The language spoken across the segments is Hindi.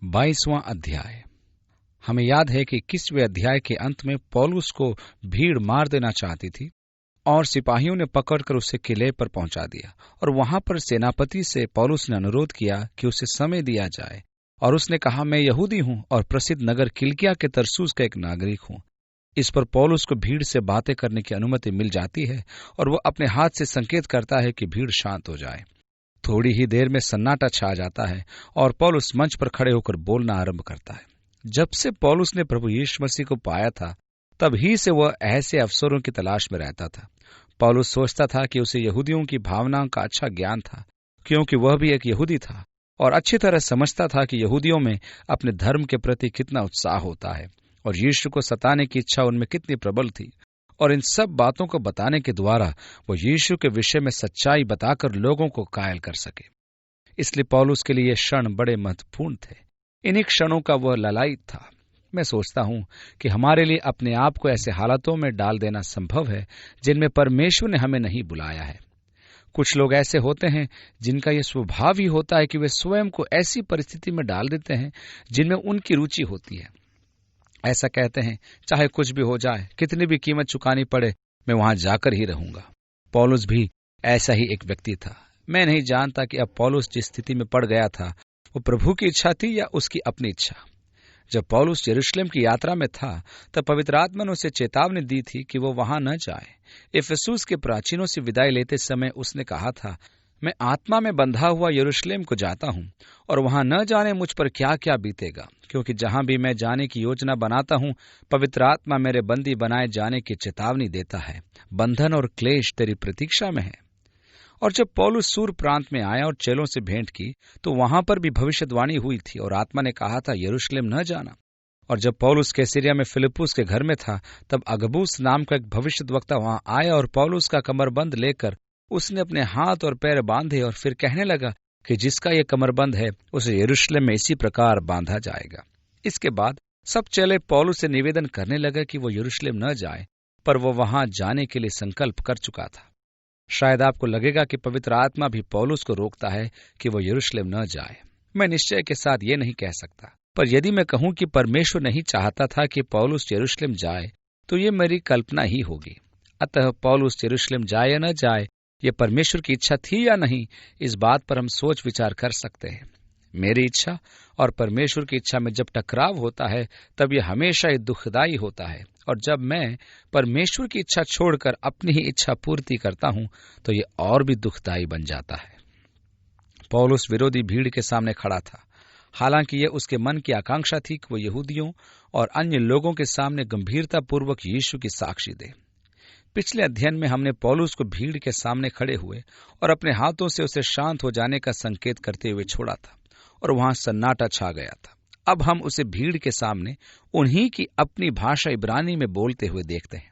22वां अध्याय। हमें याद है कि 21वें अध्याय के अंत में पौलुस को भीड़ मार देना चाहती थी और सिपाहियों ने पकड़कर उसे किले पर पहुंचा दिया और वहां पर सेनापति से पौलुस ने अनुरोध किया कि उसे समय दिया जाए और उसने कहा, मैं यहूदी हूं और प्रसिद्ध नगर किलिकिया के तरसूस का एक नागरिक हूं। इस पर पौलुस को भीड़ से बातें करने की अनुमति मिल जाती है और वह अपने हाथ से संकेत करता है कि भीड़ शांत हो जाए। थोड़ी ही देर में सन्नाटा छा जाता है और पौलुस मंच पर खड़े होकर बोलना आरंभ करता है। जब से पौलुस ने प्रभु यीशु मसीह को पाया था, तब ही से वह ऐसे अवसरों की तलाश में रहता था। पौलुस सोचता था कि उसे यहूदियों की भावनाओं का अच्छा ज्ञान था, क्योंकि वह भी एक यहूदी था और अच्छी तरह समझता था कि यहूदियों में अपने धर्म के प्रति कितना उत्साह होता है और यीशु को सताने की इच्छा उनमें कितनी प्रबल थी। और इन सब बातों को बताने के द्वारा वो यीशु के विषय में सच्चाई बताकर लोगों को कायल कर सके। इसलिए पौलुस के लिए ये क्षण बड़े महत्वपूर्ण थे। इन्हीं क्षणों का वह लालायित था। मैं सोचता हूं कि हमारे लिए अपने आप को ऐसे हालातों में डाल देना संभव है जिनमें परमेश्वर ने हमें नहीं बुलाया है। कुछ लोग ऐसे होते हैं जिनका यह स्वभाव ही होता है कि वे स्वयं को ऐसी परिस्थिति में डाल देते हैं जिनमें उनकी रुचि होती है। ऐसा कहते हैं, चाहे कुछ भी हो जाए, कितनी भी कीमत चुकानी पड़े, मैं वहां जाकर ही रहूंगा। पौलुस भी ऐसा ही एक व्यक्ति था। मैं नहीं जानता कि अब पौलुस जिस स्थिति में पड़ गया था वो प्रभु की इच्छा थी या उसकी अपनी इच्छा। जब पौलुस यरूशलेम की यात्रा में था, तब पवित्र आत्मा ने उसे चेतावनी दी थी कि वो वहां न जाए। इफिसुस के प्राचीनों से विदाई लेते समय उसने कहा था, मैं आत्मा में बंधा हुआ यरूशलेम को जाता हूं और वहां न जाने मुझ पर क्या क्या बीतेगा, क्योंकि जहां भी मैं जाने की योजना बनाता हूं, पवित्र आत्मा मेरे बंदी बनाए जाने की चेतावनी देता है। बंधन और क्लेश तेरी प्रतीक्षा में है। और जब पौलुस सूर प्रांत में आया और चेलों से भेंट की, तो वहां पर भी भविष्यवाणी हुई थी और आत्मा ने कहा था, यरूशलेम न जाना। और जब पौलुस कैसरिया में फिलिप्पुस के घर में था, तब अगबुस नाम का एक भविष्यद्वक्ता वहां आया और पौलुस का कमरबंद लेकर उसने अपने हाथ और पैर बांधे और फिर कहने लगा कि जिसका ये कमरबंद है उसे यरूशलेम में इसी प्रकार बांधा जाएगा। इसके बाद सब चेले पौलुस से निवेदन करने लगे कि वो यरूशलेम न जाए, पर वो वहां जाने के लिए संकल्प कर चुका था। शायद आपको लगेगा कि पवित्र आत्मा भी पौलुस को रोकता है कि वो यरूशलेम न जाए। मैं निश्चय के साथ ये नहीं कह सकता, पर यदि मैं कहूं कि परमेश्वर नहीं चाहता था कि पौलुस यरूशलेम जाए, तो ये मेरी कल्पना ही होगी। अतः पौलुस यरूशलेम जाए या न जाए, ये परमेश्वर की इच्छा थी या नहीं, इस बात पर हम सोच विचार कर सकते हैं। मेरी इच्छा और परमेश्वर की इच्छा में जब टकराव होता है, तब यह हमेशा ही दुखदायी होता है, और जब मैं परमेश्वर की इच्छा छोड़कर अपनी ही इच्छा पूर्ति करता हूं, तो ये और भी दुखदायी बन जाता है। पौलुस विरोधी भीड़ के सामने खड़ा था। हालांकि यह उसके मन की आकांक्षा थी कि वो यहूदियों और अन्य लोगों के सामने गंभीरता पूर्वक यीशु की साक्षी दे। पिछले अध्ययन में हमने पौलुस को भीड़ के सामने खड़े हुए और अपने हाथों से उसे शांत हो जाने का संकेत करते हुए छोड़ा था और वहां सन्नाटा छा गया था। अब हम उसे भीड़ के सामने उन्हीं की अपनी भाषा इब्रानी में बोलते हुए देखते हैं।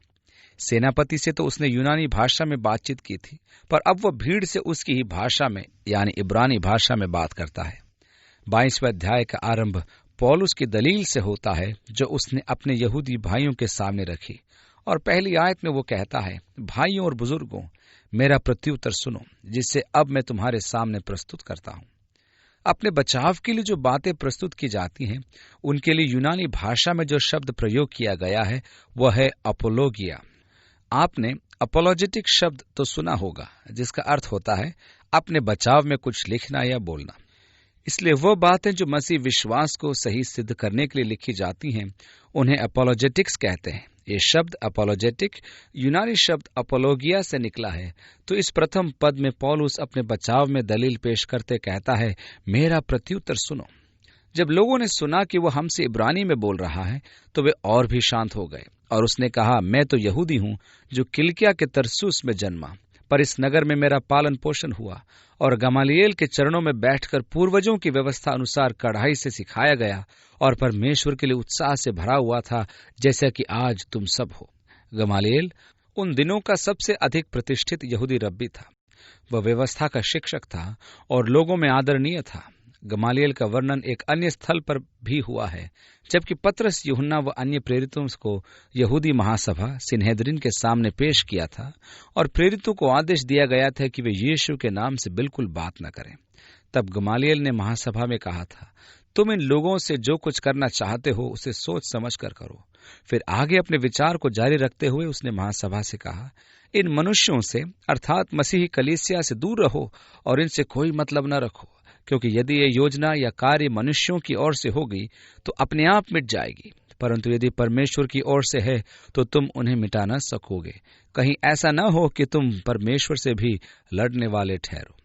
सेनापति से तो उसने यूनानी भाषा में बातचीत की थी, पर अब वह भीड़ से उसकी ही भाषा में यानी इब्रानी भाषा में बात करता है। 22वें अध्याय का आरंभ पौलुस की दलील से होता है जो उसने अपने यहूदी भाइयों के सामने रखी। और पहली आयत में वो कहता है, भाइयों और बुजुर्गों, मेरा प्रत्युत्तर सुनो, जिससे अब मैं तुम्हारे सामने प्रस्तुत करता हूं। अपने बचाव के लिए जो बातें प्रस्तुत की जाती हैं, उनके लिए यूनानी भाषा में जो शब्द प्रयोग किया गया है वह है अपोलोगिया। आपने अपोलोजेटिक शब्द तो सुना होगा, जिसका अर्थ होता है अपने बचाव में कुछ लिखना या बोलना। इसलिए वह बातें जो मसीह विश्वास को सही सिद्ध करने के लिए लिखी जाती हैं, उन्हें अपोलोजेटिक्स कहते हैं। ये शब्द अपोलोजेटिक यूनानी शब्द अपोलोगिया से निकला है। तो इस प्रथम पद में पौलुस अपने बचाव में दलील पेश करते कहता है, मेरा प्रत्युत्तर सुनो। जब लोगों ने सुना कि वह हमसे इब्रानी में बोल रहा है, तो वे और भी शांत हो गए और उसने कहा, मैं तो यहूदी हूं जो किलिकिया के तरसूस में जन्मा, पर इस नगर में मेरा पालन पोषण हुआ और गमालिएल के चरणों में बैठकर पूर्वजों की व्यवस्था अनुसार कढ़ाई से सिखाया गया और परमेश्वर के लिए उत्साह से भरा हुआ था, जैसा कि आज तुम सब हो। गमालिएल उन दिनों का सबसे अधिक प्रतिष्ठित यहूदी रब्बी था। वह व्यवस्था का शिक्षक था और लोगों में आदरणीय था। गमालिएल का वर्णन एक अन्य स्थल पर भी हुआ है, जबकि पतरस, यूहन्ना व अन्य प्रेरितों को यहूदी महासभा सिनहेद्रिन के सामने पेश किया था और प्रेरितों को आदेश दिया गया था कि वे यीशु के नाम से बिल्कुल बात न करें। तब गमालिएल ने महासभा में कहा था, तुम इन लोगों से जो कुछ करना चाहते हो उसे सोच समझ कर करो। फिर आगे अपने विचार को जारी रखते हुए उसने महासभा से कहा, इन मनुष्यों से अर्थात मसीही कलीसिया से दूर रहो और इनसे कोई मतलब न रखो, क्योंकि यदि ये योजना या कार्य मनुष्यों की ओर से होगी तो अपने आप मिट जाएगी, परंतु यदि परमेश्वर की ओर से है तो तुम उन्हें मिटा न सकोगे। कहीं ऐसा न हो कि तुम परमेश्वर से भी लड़ने वाले ठहरो।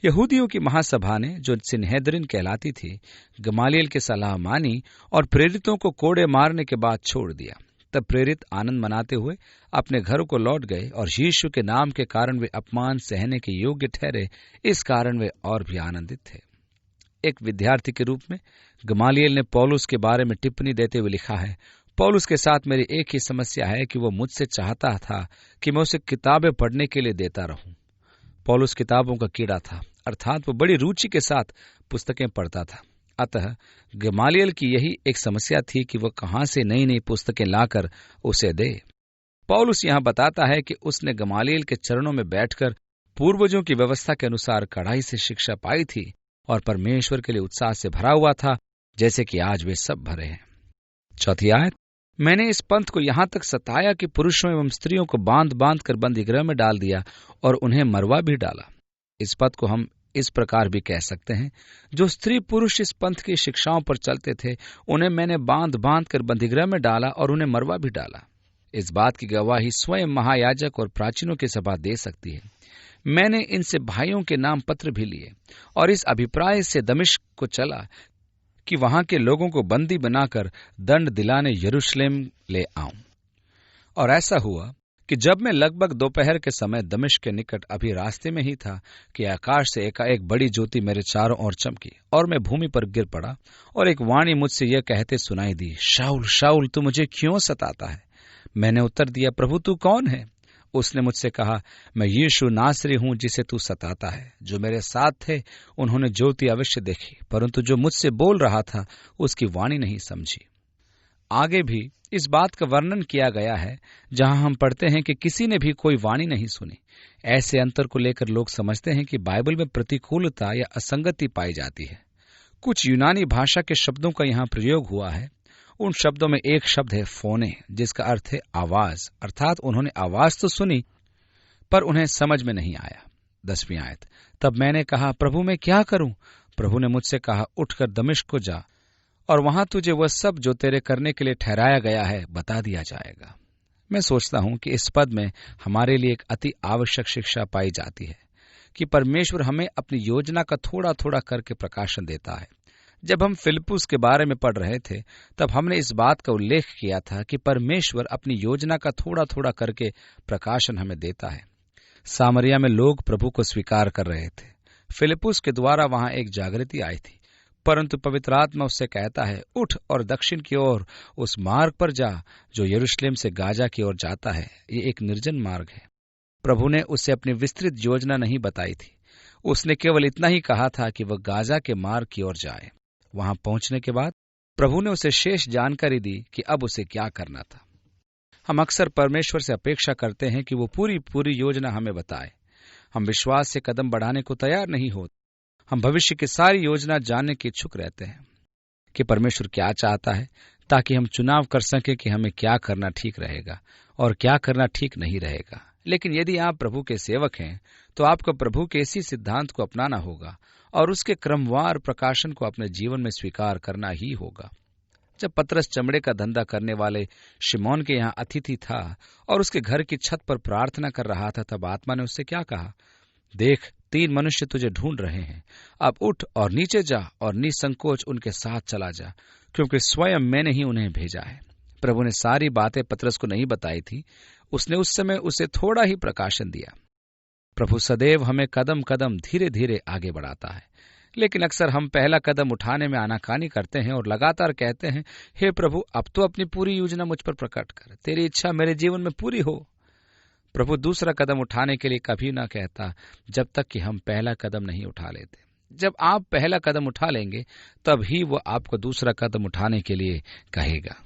यहूदियों की महासभा ने, जो सिनहेद्रिन कहलाती थी, गमालियल की सलाह मानी और प्रेरितों को कोड़े मारने के बाद छोड़ दिया। तब प्रेरित आनंद मनाते हुए अपने घरों को लौट गए और यीशु के नाम के कारण वे अपमान सहने के योग्य ठहरे, इस कारण वे और भी आनंदित थे। एक विद्यार्थी के रूप में गमालियल ने पौलुस के बारे में टिप्पणी देते हुए लिखा है, पौलुस के साथ मेरी एक ही समस्या है कि वो मुझसे चाहता था कि मैं उसे किताबें पढ़ने के लिए देता रहूं। पौलुस किताबों का कीड़ा था, अर्थात वो बड़ी रुचि के साथ पुस्तकें पढ़ता था। अतः गमालियल की यही एक समस्या थी कि वह कहां से नई नई पुस्तकें लाकर उसे दे। पौलुस यहां बताता है कि उसने गमालियल के चरणों में बैठकर पूर्वजों की व्यवस्था के अनुसार कड़ाई से शिक्षा पाई थी और परमेश्वर के लिए उत्साह से भरा हुआ था, जैसे कि आज वे सब भरे हैं। चौथी आयत, मैंने इस पंथ को यहां तक सताया कि पुरुषों एवं स्त्रियों को बांध बांध कर बंदीगृह में डाल दिया और उन्हें मरवा भी डाला। इस पद को हम इस प्रकार भी कह सकते हैं, जो स्त्री पुरुष इस पंथ की शिक्षाओं पर चलते थे उन्हें मैंने बांध बांध कर बंदीगृह में डाला और उन्हें मरवा भी डाला। इस बात की गवाही स्वयं महायाजक और प्राचीनों की सभा दे सकती है। मैंने इनसे भाइयों के नाम पत्र भी लिए और इस अभिप्राय से दमिश्क को चला कि वहां के लोगों को बंदी बनाकर दंड दिलाने यरूशलेम ले आऊं। और ऐसा हुआ कि जब मैं लगभग दोपहर के समय दमिश्क के निकट अभी रास्ते में ही था कि आकाश से एकाएक बड़ी ज्योति मेरे चारों ओर चमकी और मैं भूमि पर गिर पड़ा और एक वाणी मुझसे यह कहते सुनाई दी, शाऊल शाऊल तू मुझे क्यों सताता है? मैंने उत्तर दिया, प्रभु तू कौन है? उसने मुझसे कहा, मैं यीशु नासरी हूं जिसे तू सताता है। जो मेरे साथ थे उन्होंने ज्योति अवश्य देखी, परंतु जो मुझसे बोल रहा था उसकी वाणी नहीं समझी। आगे भी इस बात का वर्णन किया गया है जहां हम पढ़ते हैं कि किसी ने भी कोई वाणी नहीं सुनी। ऐसे अंतर को लेकर लोग समझते हैं कि बाइबल में प्रतिकूलता या असंगति पाई जाती है। कुछ यूनानी भाषा के शब्दों का यहाँ प्रयोग हुआ है। उन शब्दों में एक शब्द है फोने, जिसका अर्थ है आवाज, अर्थात उन्होंने आवाज तो सुनी पर उन्हें समझ में नहीं आया। 10वीं आयत, तब मैंने कहा, प्रभु मैं क्या करूं? प्रभु ने मुझसे कहा, उठकर दमिश्क को जा और वहां तुझे वह सब जो तेरे करने के लिए ठहराया गया है बता दिया जाएगा। मैं सोचता हूं कि इस पद में हमारे लिए एक अति आवश्यक शिक्षा पाई जाती है कि परमेश्वर हमें अपनी योजना का थोड़ा थोड़ा करके प्रकाशन देता है। जब हम फिलिप्पुस के बारे में पढ़ रहे थे तब हमने इस बात का उल्लेख किया था कि परमेश्वर अपनी योजना का थोड़ा थोड़ा करके प्रकाशन हमें देता है। सामरिया में लोग प्रभु को स्वीकार कर रहे थे। फिलिप्पुस के द्वारा वहां एक जागृति आई थी, परंतु पवित्र आत्मा उससे कहता है, उठ और दक्षिण की ओर उस मार्ग पर जा जो यरूशलेम से गाजा की ओर जाता है। ये एक निर्जन मार्ग है। प्रभु ने उसे अपनी विस्तृत योजना नहीं बताई थी। उसने केवल इतना ही कहा था कि वह गाजा के मार्ग की ओर जाए। वहां पहुंचने के बाद प्रभु ने उसे शेष जानकारी दी कि अब उसे क्या करना था। हम अक्सर परमेश्वर से अपेक्षा करते हैं कि वो पूरी योजना हमें बताए। हम विश्वास से कदम बढ़ाने को तैयार नहीं होते। हम भविष्य की सारी योजना जानने के इच्छुक रहते हैं कि परमेश्वर क्या चाहता है, ताकि हम चुनाव कर सकें कि हमें क्या करना ठीक रहेगा और क्या करना ठीक नहीं रहेगा। लेकिन यदि आप प्रभु के सेवक हैं तो आपको प्रभु के इसी सिद्धांत को अपनाना होगा और उसके क्रमवार प्रकाशन को अपने जीवन में स्वीकार करना ही होगा। जब पतरस चमड़े का धंधा करने वाले शिमोन के यहाँ अतिथि था और उसके घर की छत पर प्रार्थना कर रहा था, तब आत्मा ने उससे क्या कहा? देख, 3 मनुष्य तुझे ढूंढ रहे हैं। अब उठ और नीचे जा और निसंकोच उनके साथ चला जा, क्योंकि स्वयं मैंने ही उन्हें भेजा है। प्रभु ने सारी बातें पतरस को नहीं बताई थी। उसने उस समय उसे थोड़ा ही प्रकाशन दिया। प्रभु सदैव हमें कदम कदम धीरे धीरे आगे बढ़ाता है, लेकिन अक्सर हम पहला कदम उठाने में आनाकानी करते हैं और लगातार कहते हैं, हे प्रभु अब तो अपनी पूरी योजना मुझ पर प्रकट कर, तेरी इच्छा मेरे जीवन में पूरी हो। प्रभु दूसरा कदम उठाने के लिए कभी ना कहता जब तक कि हम पहला कदम नहीं उठा लेते। जब आप पहला कदम उठा लेंगे तब ही वो आपको दूसरा कदम उठाने के लिए कहेगा।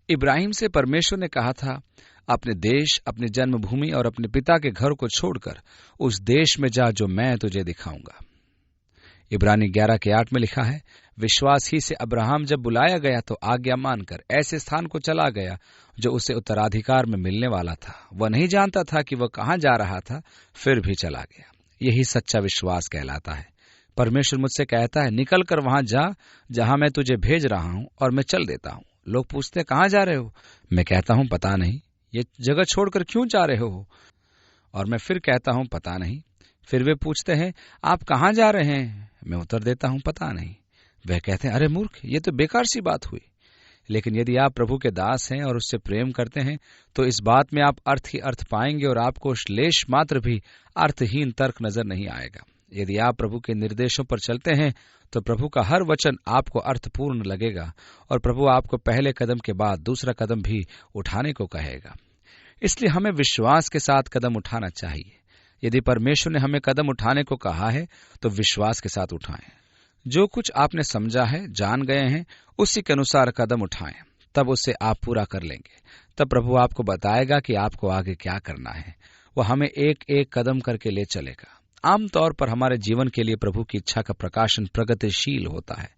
इब्राहिम से परमेश्वर ने कहा था, अपने देश, अपनी जन्मभूमि और अपने पिता के घर को छोड़कर उस देश में जा जो मैं तुझे दिखाऊंगा। इब्रानी 11:8 में लिखा है, विश्वास ही से अब्राहम जब बुलाया गया तो आज्ञा मानकर ऐसे स्थान को चला गया जो उसे उत्तराधिकार में मिलने वाला था। वह नहीं जानता था कि वह कहाँ जा रहा था, फिर भी चला गया। यही सच्चा विश्वास कहलाता है। परमेश्वर मुझसे कहता है, निकल कर वहां जा जहां मैं तुझे भेज रहा हूं, और मैं चल देता हूं। लोग पूछते, कहाँ जा रहे हो? मैं कहता हूं, पता नहीं। ये जगह छोड़कर क्यों जा रहे हो? और मैं फिर कहता हूं, पता नहीं। फिर वे पूछते हैं, आप कहाँ जा रहे हैं? मैं उत्तर देता हूं, पता नहीं। वह कहते हैं, अरे मूर्ख, ये तो बेकार सी बात हुई। लेकिन यदि आप प्रभु के दास हैं और उससे प्रेम करते हैं तो इस बात में आप अर्थ ही अर्थ पाएंगे और आपको लेश मात्र भी अर्थहीन तर्क नजर नहीं आएगा। यदि आप प्रभु के निर्देशों पर चलते हैं तो प्रभु का हर वचन आपको अर्थपूर्ण लगेगा और प्रभु आपको पहले कदम के बाद दूसरा कदम भी उठाने को कहेगा। इसलिए हमें विश्वास के साथ कदम उठाना चाहिए। यदि परमेश्वर ने हमें कदम उठाने को कहा है तो विश्वास के साथ उठाएं। जो कुछ आपने समझा है, जान गए हैं, उसी के अनुसार कदम उठाएं। तब उसे आप पूरा कर लेंगे। तब प्रभु आपको बताएगा कि आपको आगे क्या करना है। वह हमें एक एक कदम करके ले चलेगा। आमतौर पर हमारे जीवन के लिए प्रभु की इच्छा का प्रकाशन प्रगतिशील होता है,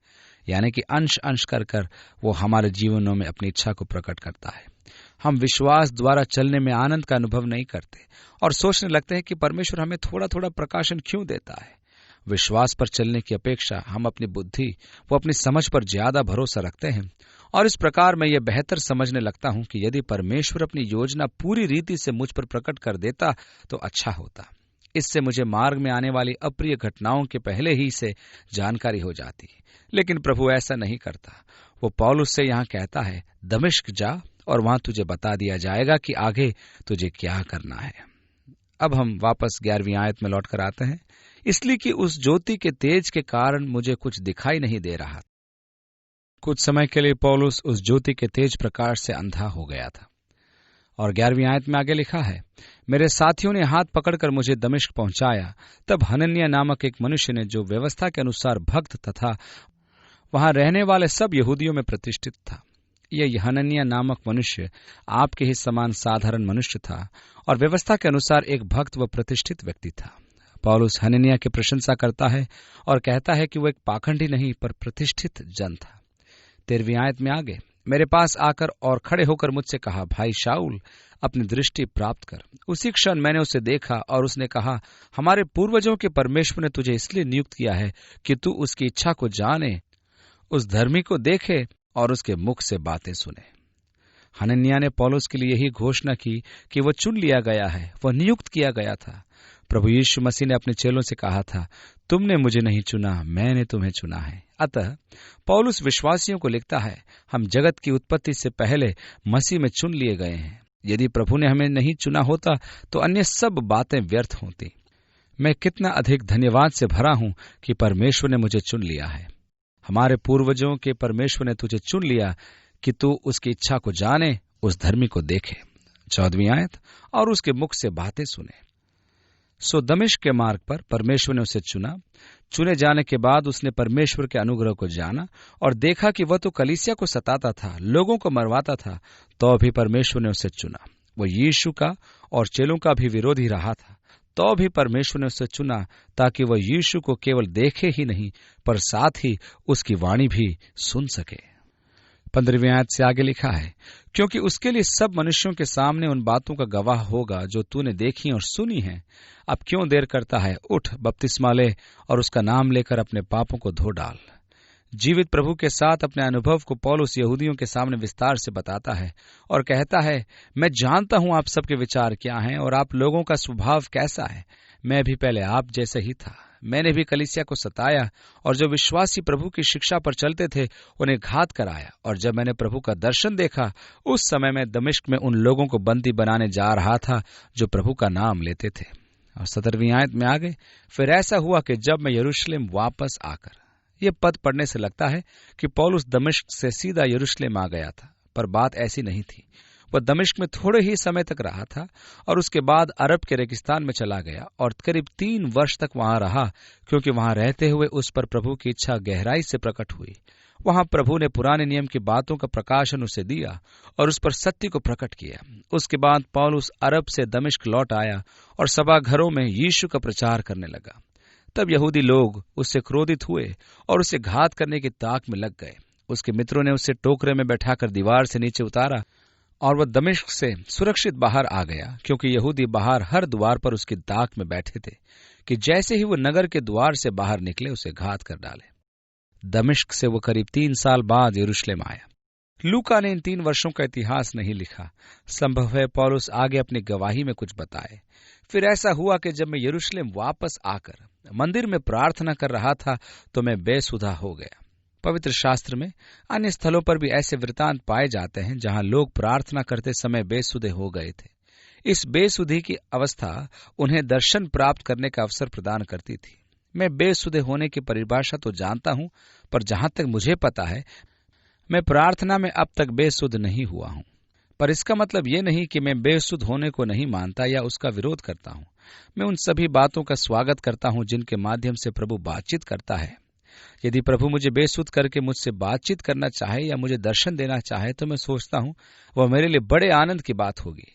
यानी कि अंश अंश कर कर वो हमारे जीवनों में अपनी इच्छा को प्रकट करता है। हम विश्वास द्वारा चलने में आनंद का अनुभव नहीं करते और सोचने लगते हैं कि परमेश्वर हमें थोड़ा थोड़ा प्रकाशन क्यों देता है। विश्वास पर चलने की अपेक्षा हम अपनी बुद्धि व अपनी समझ पर ज्यादा भरोसा रखते हैं और इस प्रकार मैं ये बेहतर समझने लगता हूं कि यदि परमेश्वर अपनी योजना पूरी रीति से मुझ पर प्रकट कर देता तो अच्छा होता। इससे मुझे मार्ग में आने वाली अप्रिय घटनाओं के पहले ही से जानकारी हो जाती। लेकिन प्रभु ऐसा नहीं करता। वो पौलुस से यहाँ कहता है, दमिश्क जा और वहां तुझे बता दिया जाएगा कि आगे तुझे क्या करना है। अब हम वापस 11वीं आयत में लौटकर आते हैं। इसलिए कि उस ज्योति के तेज के कारण मुझे कुछ दिखाई नहीं दे रहा। कुछ समय के लिए पौलुस उस ज्योति के तेज प्रकाश से अंधा हो गया था। और 11वीं आयत में आगे लिखा है, मेरे साथियों ने हाथ पकड़कर मुझे दमिश्क पहुंचाया। तब हनन्याह नामक एक मनुष्य ने, जो व्यवस्था के अनुसार भक्त तथा वहां रहने वाले सब यहूदियों में प्रतिष्ठित था। यह हनन्याह नामक मनुष्य आपके ही समान साधारण मनुष्य था और व्यवस्था के अनुसार एक भक्त व प्रतिष्ठित व्यक्ति था। पौलुस हनन्याह की प्रशंसा करता है और कहता है कि वो एक पाखंडी नहीं पर प्रतिष्ठित जन था। 13वीं आयत में आगे, मेरे पास आकर और खड़े होकर मुझसे कहा, भाई शाऊल, अपनी दृष्टि प्राप्त कर। उसी क्षण मैंने उसे देखा और उसने कहा, हमारे पूर्वजों के परमेश्वर ने तुझे इसलिए नियुक्त किया है कि तू उसकी इच्छा को जाने, उस धर्मी को देखे और उसके मुख से बातें सुने। हनन्याह ने पौलुस के लिए यही घोषणा की कि वह चुन लिया गया है, वह नियुक्त किया गया था। प्रभु यीशु मसीह ने अपने चेलों से कहा था, तुमने मुझे नहीं चुना, मैंने तुम्हें चुना है। अतः पौलुस विश्वासियों को लिखता है, हम जगत की उत्पत्ति से पहले मसीह में चुन लिए गए हैं। यदि प्रभु ने हमें नहीं चुना होता तो अन्य सब बातें व्यर्थ होती। मैं कितना अधिक धन्यवाद से भरा हूं कि परमेश्वर ने मुझे चुन लिया है। हमारे पूर्वजों के परमेश्वर ने तुझे चुन लिया कि तू उसकी इच्छा को जाने, उस धर्मी को देखे। 14वीं आयत, और उसके मुख से बातें सुने। सो दमिश्क के मार्ग पर परमेश्वर ने उसे चुना। चुने जाने के बाद उसने परमेश्वर के अनुग्रह को जाना और देखा कि वह तो कलीसिया को सताता था, लोगों को मरवाता था, तो भी परमेश्वर ने उसे चुना। वह यीशु का और चेलों का भी विरोधी रहा था, तो भी परमेश्वर ने उसे चुना ताकि वह यीशु को केवल देखे ही नहीं पर साथ ही उसकी वाणी भी सुन सके। 15वीं आयत से आगे लिखा है, क्योंकि उसके लिए सब मनुष्यों के सामने उन बातों का गवाह होगा जो तूने देखी और सुनी है। अब क्यों देर करता है? उठ, बपतिस्मा ले और उसका नाम लेकर अपने पापों को धो डाल। जीवित प्रभु के साथ अपने अनुभव को पौलुस यहूदियों के सामने विस्तार से बताता है और कहता है, मैं जानता हूं आप सबके विचार क्या हैं और आप लोगों का स्वभाव कैसा है। मैं भी पहले आप जैसे ही था। मैंने भी कलीसिया को सताया और जो विश्वासी प्रभु की शिक्षा पर चलते थे उन्हें घात कराया। और जब मैंने प्रभु का दर्शन देखा, उस समय मैं दमिश्क में उन लोगों को बंदी बनाने जा रहा था जो प्रभु का नाम लेते थे। और 17वीं आयत में आगे, फिर ऐसा हुआ कि जब मैं यरूशलेम वापस आकर, ये पद पढ़ने से लगता है कि पौलुस दमिश्क से सीधा यरूशलेम आ गया था, पर बात ऐसी नहीं थी। वह दमिश्क में थोड़े ही समय तक रहा था और उसके बाद अरब के रेगिस्तान में चला गया और करीब 3 वर्ष तक वहां रहा, क्योंकि वहां रहते हुए उस पर प्रभु की इच्छा गहराई से प्रकट हुई। वहां प्रभु ने पुराने नियम की बातों का प्रकाशन उसे दिया और उस पर सत्य को प्रकट किया। उसके बाद पौलुस अरब से दमिश्क लौट आया और सभा घरों में यीशु का प्रचार करने लगा। तब यहूदी लोग उससे क्रोधित हुए और उसे घात करने की ताक में लग गए। उसके मित्रों ने उसे टोकरे में बैठाकर दीवार से नीचे उतारा और वह दमिश्क से सुरक्षित बाहर आ गया, क्योंकि यहूदी बाहर हर द्वार पर उसकी ताक में बैठे थे कि जैसे ही वो नगर के द्वार से बाहर निकले उसे घात कर डाले। दमिश्क से वो करीब 3 साल बाद यरूशलेम आया। लूका ने इन 3 वर्षों का इतिहास नहीं लिखा। संभव है पौलुस आगे अपनी गवाही में कुछ बताए। फिर ऐसा हुआ कि जब मैं यरूशलेम वापस आकर मंदिर में प्रार्थना कर रहा था तो मैं बेसुधा हो गया। पवित्र शास्त्र में अन्य स्थलों पर भी ऐसे वृतांत पाए जाते हैं जहां लोग प्रार्थना करते समय बेसुधे हो गए थे। इस बेसुधी की अवस्था उन्हें दर्शन प्राप्त करने का अवसर प्रदान करती थी। मैं बेसुधे होने की परिभाषा तो जानता हूं, पर जहां तक मुझे पता है मैं प्रार्थना में अब तक बेसुध नहीं हुआ हूं। पर इसका मतलब ये नहीं कि मैं बेसुध होने को नहीं मानता या उसका विरोध करता हूं। मैं उन सभी बातों का स्वागत करता हूं जिनके माध्यम से प्रभु बातचीत करता है। यदि प्रभु मुझे बेसुध करके मुझसे बातचीत करना चाहे या मुझे दर्शन देना चाहे तो मैं सोचता हूं वह मेरे लिए बड़े आनंद की बात होगी।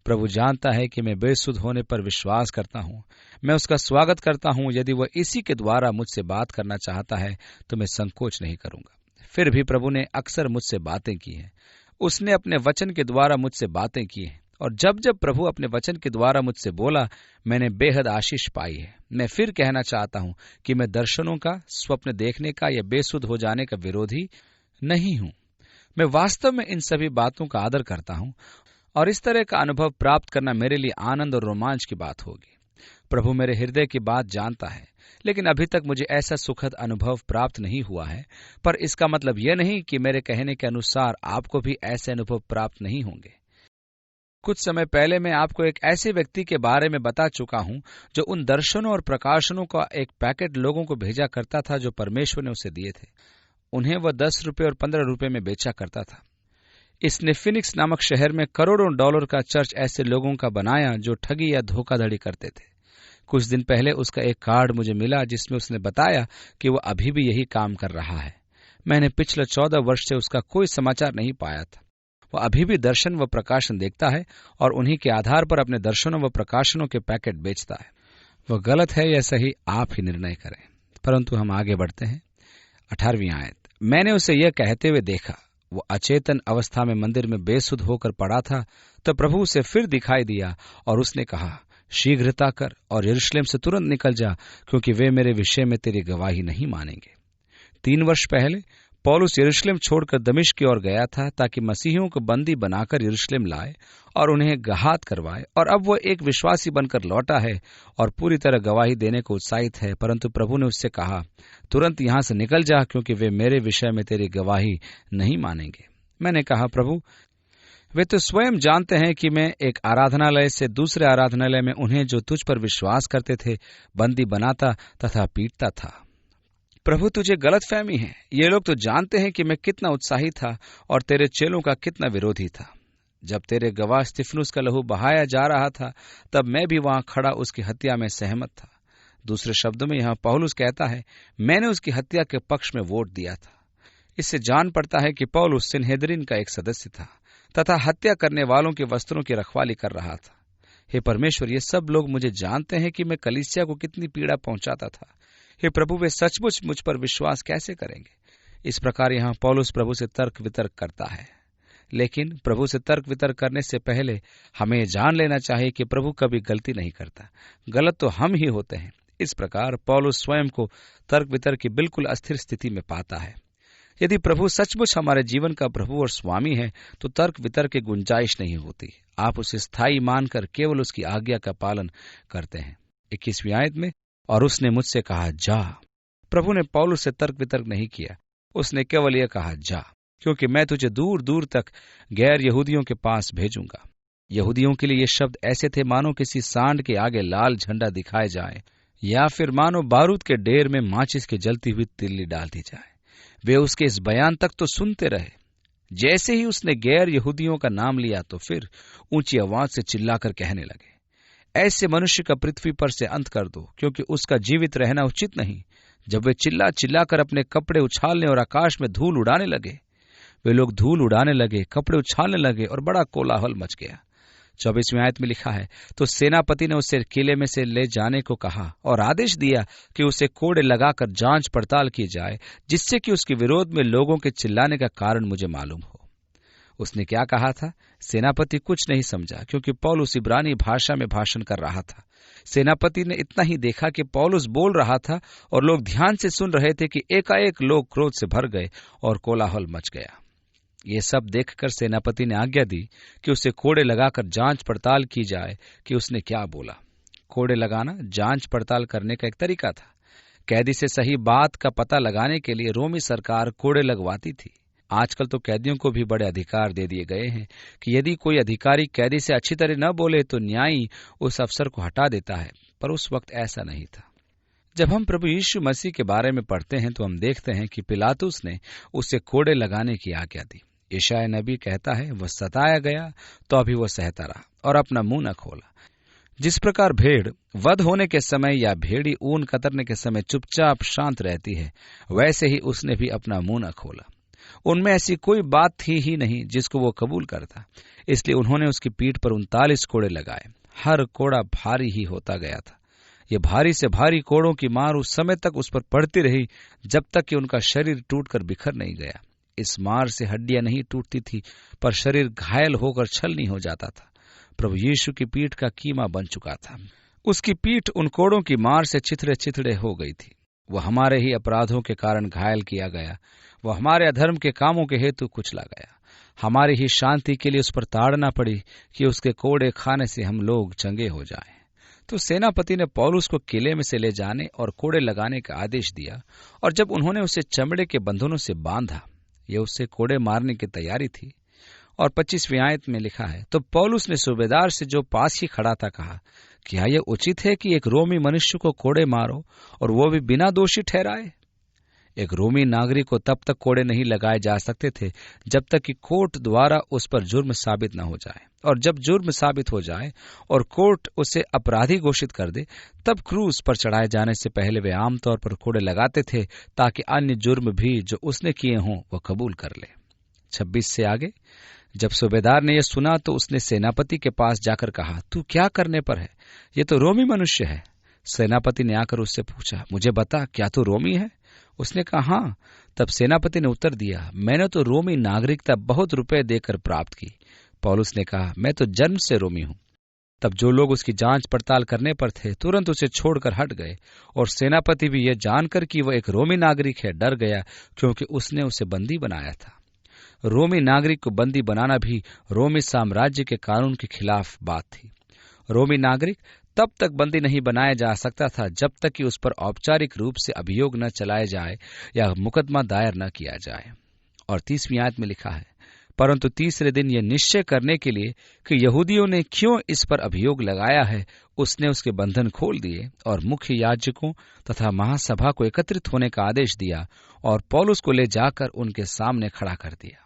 प्रभु जानता है कि मैं बेसुध होने पर विश्वास करता हूं। मैं उसका स्वागत करता हूं। यदि वह इसी के द्वारा मुझसे बात करना चाहता है तो मैं संकोच नहीं करूंगा। फिर भी प्रभु ने अक्सर मुझसे बातें की हैं। उसने अपने वचन के द्वारा मुझसे बातें की हैं, और जब जब प्रभु अपने वचन के द्वारा मुझसे बोला मैंने बेहद आशीष पाई है। मैं फिर कहना चाहता हूं कि मैं दर्शनों का, स्वप्न देखने का या बेसुध हो जाने का विरोधी नहीं हूं। मैं वास्तव में इन सभी बातों का आदर करता हूं और इस तरह का अनुभव प्राप्त करना मेरे लिए आनंद और रोमांच की बात होगी। प्रभु मेरे हृदय की बात जानता है, लेकिन अभी तक मुझे ऐसा सुखद अनुभव प्राप्त नहीं हुआ है। पर इसका मतलब यह नहीं कि मेरे कहने के अनुसार आपको भी ऐसे अनुभव प्राप्त नहीं होंगे। कुछ समय पहले मैं आपको एक ऐसे व्यक्ति के बारे में बता चुका हूं जो उन दर्शनों और प्रकाशनों का एक पैकेट लोगों को भेजा करता था जो परमेश्वर ने उसे दिए थे। उन्हें वह 10 रुपये और 15 रुपये में बेचा करता था। इसने फिनिक्स नामक शहर में करोड़ों डॉलर का चर्च ऐसे लोगों का बनाया जो ठगी या धोखाधड़ी करते थे। कुछ दिन पहले उसका एक कार्ड मुझे मिला जिसमें उसने बताया कि वह अभी भी यही काम कर रहा है। मैंने पिछले 14 वर्ष से उसका कोई समाचार नहीं पाया था। वह अभी भी दर्शन व प्रकाशन देखता है और उन्हीं के आधार पर अपने दर्शनों व प्रकाशनों के पैकेट बेचता है। वह गलत है या सही, आप ही निर्णय करें। परंतु हम आगे बढ़ते हैं। 18वीं आयत, मैंने उसे यह कहते हुए देखा। वो अचेतन अवस्था में मंदिर में बेसुध होकर पड़ा था। तो प्रभु उसे फिर दिखाई दिया और उसने कहा, शीघ्रता कर और यरूशलेम से तुरंत निकल जा, क्योंकि वे मेरे विषय में तेरी गवाही नहीं मानेंगे। 3 वर्ष पहले पौलुस यरूशलेम छोड़कर दमिश्क की ओर गया था ताकि मसीहियों को बंदी बनाकर यरूशलेम लाए और उन्हें घात करवाए, और अब वह एक विश्वासी बनकर लौटा है और पूरी तरह गवाही देने को उत्साहित है। परंतु प्रभु ने उससे कहा, तुरंत यहां से निकल जा, क्योंकि वे मेरे विषय में तेरी गवाही नहीं मानेंगे। मैंने कहा, प्रभु वे तो स्वयं जानते हैं कि मैं एक आराधनालय से दूसरे आराधनालय में उन्हें जो तुझ पर विश्वास करते थे बंदी बनाता तथा पीटता था। प्रभु तुझे गलतफहमी है। ये लोग तो जानते हैं कि मैं कितना उत्साही था और तेरे चेलों का कितना विरोधी था। जब तेरे गवाह स्तिफनुस का लहू बहाया जा रहा था तब मैं भी वहां खड़ा उसकी हत्या में सहमत था। दूसरे शब्दों में यहाँ पौलुस कहता है, मैंने उसकी हत्या के पक्ष में वोट दिया था। इससे जान पड़ता है कि पौलुस सिनहेद्रिन का एक सदस्य था तथा हत्या करने वालों के वस्त्रों की रखवाली कर रहा था। हे परमेश्वर, ये सब लोग मुझे जानते हैं कि मैं कलीसिया को कितनी पीड़ा पहुंचाता था। हे प्रभु, वे सचमुच मुझ पर विश्वास कैसे करेंगे? इस प्रकार यहाँ पौलुस प्रभु से तर्क वितर्क करता है। लेकिन प्रभु से तर्क वितर्क करने से पहले हमें जान लेना चाहिए कि प्रभु कभी गलती नहीं करता। गलत तो हम ही होते हैं। इस प्रकार पौलुस स्वयं को तर्क वितर्क की बिल्कुल अस्थिर स्थिति में पाता है। यदि प्रभु सचमुच हमारे जीवन का प्रभु और स्वामी है तो तर्क वितर्क की गुंजाइश नहीं होती। आप उसे स्थायी मानकर केवल उसकी आज्ञा का पालन करते हैं। 21वीं आयत में, और उसने मुझसे कहा, जा। प्रभु ने पौलुस से तर्क वितर्क नहीं किया। उसने केवल यह कहा, जा, क्योंकि मैं तुझे दूर दूर तक गैर यहूदियों के पास भेजूंगा। यहूदियों के लिए ये शब्द ऐसे थे मानो किसी सांड के आगे लाल झंडा दिखाए जाए, या फिर मानो बारूद के ढेर में माचिस की जलती हुई तिल्ली डाल दी जाए। वे उसके इस बयान तक तो सुनते रहे। जैसे ही उसने गैर यहूदियों का नाम लिया तो फिर ऊंची आवाज से चिल्लाकर कहने लगे, ऐसे मनुष्य का पृथ्वी पर से अंत कर दो, क्योंकि उसका जीवित रहना उचित नहीं। जब वे चिल्ला चिल्लाकर अपने कपड़े उछालने और आकाश में धूल उड़ाने लगे, वे लोग धूल उड़ाने लगे, कपड़े उछालने लगे और बड़ा कोलाहल मच गया। 24वीं आयत में लिखा है, तो सेनापति ने उसे किले में से ले जाने को कहा और आदेश दिया कि उसे कोड़े लगाकर जांच पड़ताल की जाए, जिससे कि उसके विरोध में लोगों के चिल्लाने का कारण मुझे मालूम हो। उसने क्या कहा था? सेनापति कुछ नहीं समझा, क्योंकि पौलुस इब्रानी भाषा में भाषण कर रहा था। सेनापति ने इतना ही देखा कि पौलुस बोल रहा था और लोग ध्यान से सुन रहे थे कि एकाएक लोग क्रोध से भर गए और कोलाहल मच गया। ये सब देखकर सेनापति ने आज्ञा दी कि उसे कोड़े लगाकर जांच पड़ताल की जाए कि उसने क्या बोला। कोड़े लगाना जांच पड़ताल करने का एक तरीका था। कैदी से सही बात का पता लगाने के लिए रोमी सरकार कोड़े लगवाती थी। आजकल तो कैदियों को भी बड़े अधिकार दे दिए गए हैं कि यदि कोई अधिकारी कैदी से अच्छी तरह न बोले तो न्यायी उस अफसर को हटा देता है, पर उस वक्त ऐसा नहीं था। जब हम प्रभु यीशु मसीह के बारे में पढ़ते हैं तो हम देखते हैं कि पिलातुस ने उसे कोड़े लगाने की आज्ञा दी। यशायाह नबी कहता है, वह सताया गया तो अभी वह सहता रहा और अपना मुंह न खोला। जिस प्रकार भेड़ वध होने के समय या भेड़ी ऊन कतरने के समय चुपचाप शांत रहती है, वैसे ही उसने भी अपना मुंह न खोला। उनमें ऐसी कोई बात थी ही नहीं जिसको वो कबूल करता, इसलिए उन्होंने उसकी पीठ पर 39 कोड़े लगाए। हर कोड़ा भारी ही होता गया था। ये भारी से भारी कोड़ों की मार उस समय तक उस पर पड़ती रही जब तक कि उनका शरीर टूटकर बिखर नहीं गया। इस मार से हड्डियां नहीं टूटती थी, पर शरीर घायल होकर छलनी हो जाता था। प्रभु यीशु की पीठ का कीमा बन चुका था। उसकी पीठ उन कोड़ों की मार से छिथड़े छिथड़े हो गई थी। वह हमारे ही अपराधों के कारण घायल किया गया, वह हमारे अधर्म के कामों के हेतु कुचला गया। हमारी ही शांति के लिए उस पर ताड़ना पड़ी कि उसके कोड़े खाने से हम लोग चंगे हो जाएं। तो सेनापति ने पौलुस को किले में से ले जाने और कोड़े लगाने का आदेश दिया, और जब उन्होंने उसे चमड़े के बंधनों से बांधा, यह उससे कोड़े मारने की तैयारी थी। और 25वीं आयत में लिखा है, तो पौलुस ने सूबेदार से जो पास ही खड़ा था कहा, क्या यह उचित है कि एक रोमी मनुष्य को कोड़े मारो और वो भी बिना दोषी ठहराए? एक रोमी नागरिक को तब तक कोड़े नहीं लगाए जा सकते थे जब तक कि कोर्ट द्वारा उस पर जुर्म साबित न हो जाए, और जब जुर्म साबित हो जाए और कोर्ट उसे अपराधी घोषित कर दे, तब क्रूस पर चढ़ाए जाने से पहले वे आमतौर पर कोड़े लगाते थे, ताकि अन्य जुर्म भी जो उसने किए हों वह कबूल कर ले। 26 से आगे, जब सूबेदार ने यह सुना तो उसने सेनापति के पास जाकर कहा, तू क्या करने पर है? ये तो रोमी मनुष्य है। सेनापति ने आकर उससे पूछा, मुझे बता, क्या तू रोमी है? उसने कहा, हाँ। तब सेनापति ने उत्तर दिया, मैंने तो रोमी नागरिकता बहुत रुपए देकर प्राप्त की। पौलुस ने कहा, मैं तो जन्म से रोमी हूं। तब जो लोग उसकी जांच पड़ताल करने पर थे तुरंत उसे छोड़कर हट गए, और सेनापति भी यह जानकर कि वह एक रोमी नागरिक है डर गया, क्योंकि उसने उसे बंदी बनाया था। रोमी नागरिक को बंदी बनाना भी रोमी साम्राज्य के कानून के खिलाफ बात थी। रोमी नागरिक तब तक बंदी नहीं बनाया जा सकता था जब तक कि उस पर औपचारिक रूप से अभियोग न चलाए जाए या मुकदमा दायर न किया जाए। और 30वीं आयत में लिखा है, परंतु तीसरे दिन यह निश्चय करने के लिए कि यहूदियों ने क्यों इस पर अभियोग लगाया है, उसने उसके बंधन खोल दिए और मुख्य याजकों तथा महासभा को एकत्रित होने का आदेश दिया और पौलुस को ले जाकर उनके सामने खड़ा कर दिया।